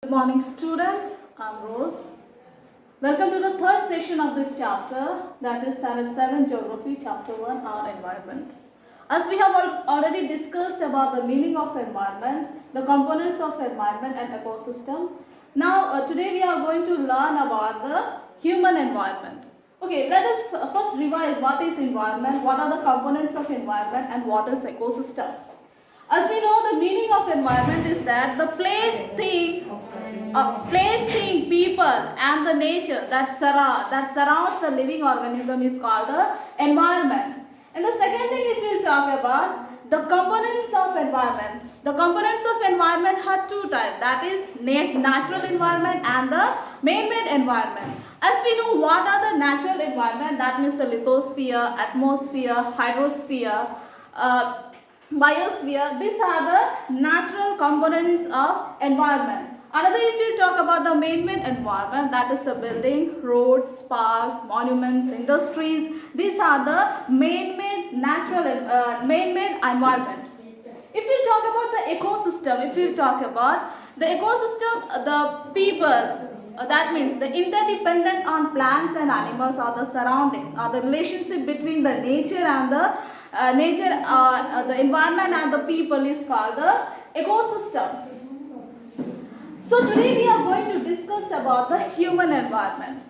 Good morning, student. I'm Rose. Welcome to the third session of this chapter, that is Standard 7 Geography, Chapter 1, Our Environment. As we have already discussed about the meaning of environment, the components of environment and ecosystem, now today we are going to learn about the human environment. Okay, let us first revise what is environment, what are the components of environment, and what is ecosystem. As we know, the meaning of environment is that the place, thing, people, and the nature that surrounds the living organism is called the environment. And the second thing, if we talk about the components of environment, the components of environment are two types. That is natural environment and the man-made environment. As we know, what are the natural environment? That means the lithosphere, atmosphere, hydrosphere. Biosphere. These are the natural components of environment. Another, if you talk about the man-made environment, that is the building, roads, parks, monuments, industries. These are the man-made man-made environment. If we talk about the ecosystem, if we talk about the ecosystem, the people, that means the interdependent on plants and animals or the surroundings or the relationship between the nature and the environment and the people is called the ecosystem. So today we are going to discuss about the human environment.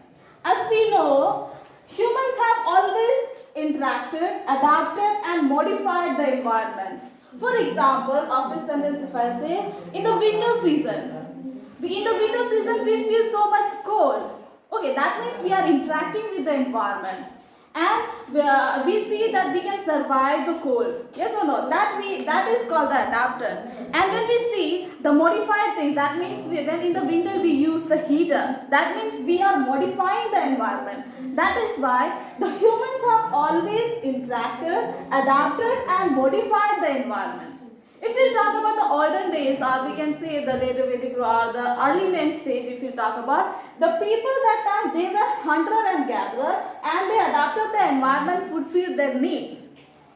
As we know, humans have always interacted, adapted and modified the environment. For example, of this sentence if I say, in the winter season we feel so much cold. Okay, that means we are interacting with the environment and we see that we can survive the cold. Yes or no? That is called the adapter. And when we see the modified thing, that means when in the winter we use the heater. That means we are modifying the environment. That is why the humans have always interacted, adapted and modified the environment. If we talk about the olden days, or we can say the later Vedic or the early man stage, if we talk about the people that time, they were hunter and gatherer and they adapted the environment, fulfilled their needs.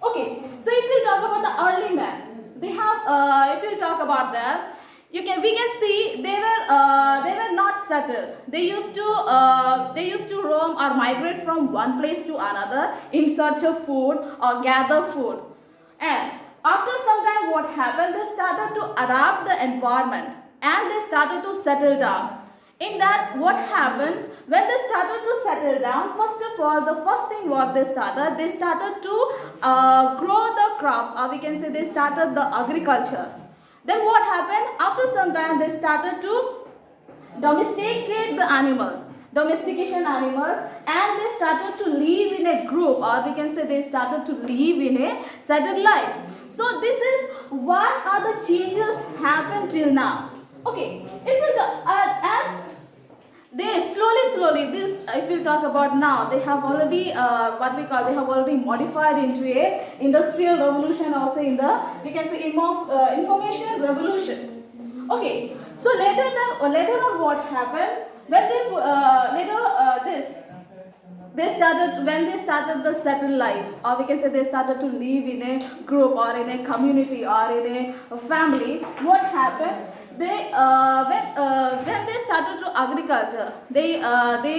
Okay, so if we talk about the early man, they have if we talk about them, we can see they were not settled. They used to roam or migrate from one place to another in search of food or gather food. And after some time, what happened? They started to adapt the environment and they started to settle down. In that, what happens when they started to settle down? First of all, the first thing what they started to grow the crops, or we can say they started the agriculture. Then what happened? After some time, they started to domesticate the animals, domestication animals, and they started to live in a group, or we can say they started to live in a settled life. So this is what are the changes happen till now. Okay, if you and they slowly this, if you talk about now, they have already they have already modified into a industrial revolution, also in the, we can say, information revolution. Okay, so later on what happened when they started the settled life, or we can say they started to live in a group or in a community or in a family. What happened? When they started to agriculture, they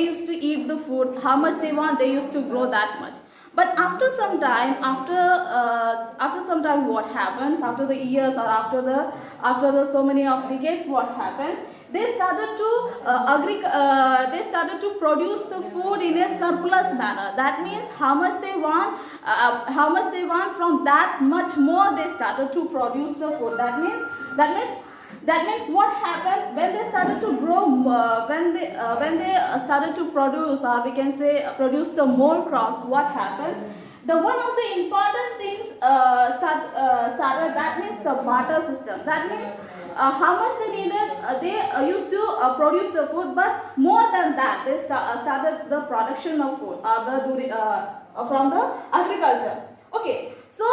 used to eat the food how much they want. They used to grow that much. But after some time, what happens? After the years or after the so many of decades, what happened? They started to produce the food in a surplus manner. That means how much they want from that much more they started to produce the food. That means what happened when they started to grow, when they started to produce, or we can say produce the more crops. What happened? The one of the important things started. That means the barter system. That means how much they needed, they used to produce the food, but more than that, they started the production of food from the agriculture. Okay, so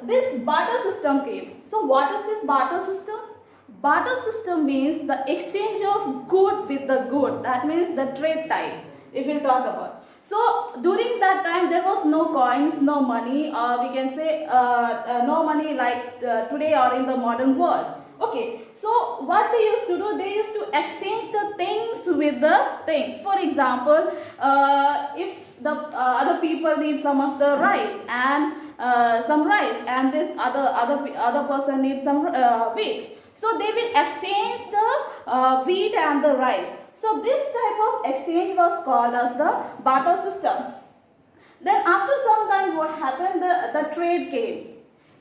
this barter system came. So what is this barter system? Barter system means the exchange of good with the good. That means the trade type, if we talk about. So during that time there was no coins, no money, or we can say no money like today or in the modern world. Okay, so what they used to do, they used to exchange the things with the things. For example, if the other people need some of the rice and some rice, and this other person needs some wheat, so they will exchange the wheat and the rice. So this type of exchange was called as the barter system. Then after some time, what happened? The trade came.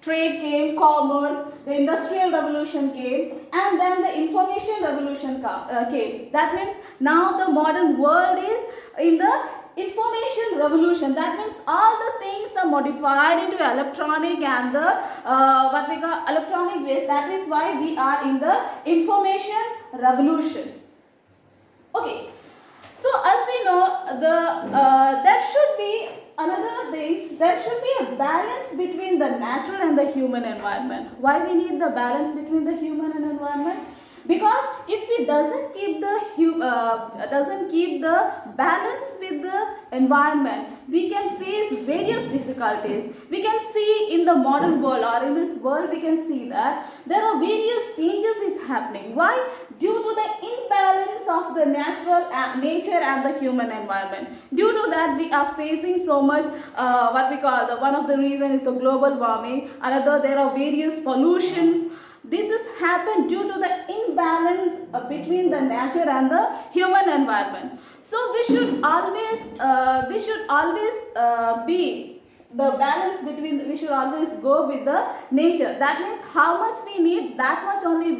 Trade came, commerce, the industrial revolution came, and then the information revolution came. That means now the modern world is in the information revolution. That means all the things are modified into electronic and the what we call electronic ways. That is why we are in the information revolution. Okay. So as we know, there should be another thing. There should be a balance between the natural and the human environment. Why we need the balance between the human and environment? Because if it doesn't keep the balance with the environment, we can face various difficulties. We can see in the modern world, or in this world, we can see that there are various changes is happening. Why? Due to the imbalance of the natural nature and the human environment. Due to that, we are facing so much what we call one of the reasons is the global warming. Another, there are various pollutions. This has happened due to the imbalance between the nature and the human environment. So we should always be the balance between. We should always go with the nature. That means how much we need, that much only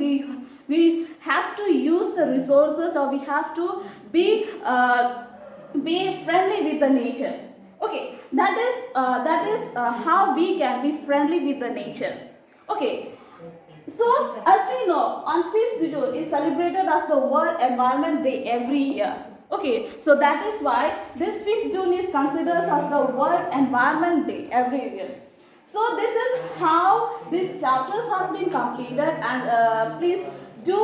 we have to use the resources, or we have to be friendly with the nature. Okay, that is how we can be friendly with the nature. Okay. So, as we know, on 5th June is celebrated as the World Environment Day every year. Okay, so that is why this 5th June is considered as the World Environment Day every year. So, this is how this chapters has been completed, and please do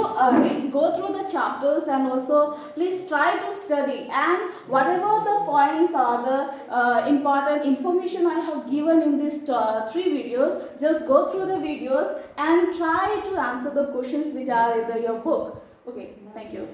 go through the chapters, and also please try to study, and whatever the points or the important information I have given in these 3 videos, just go through the videos and try to answer the questions which are in your book. Okay, thank you.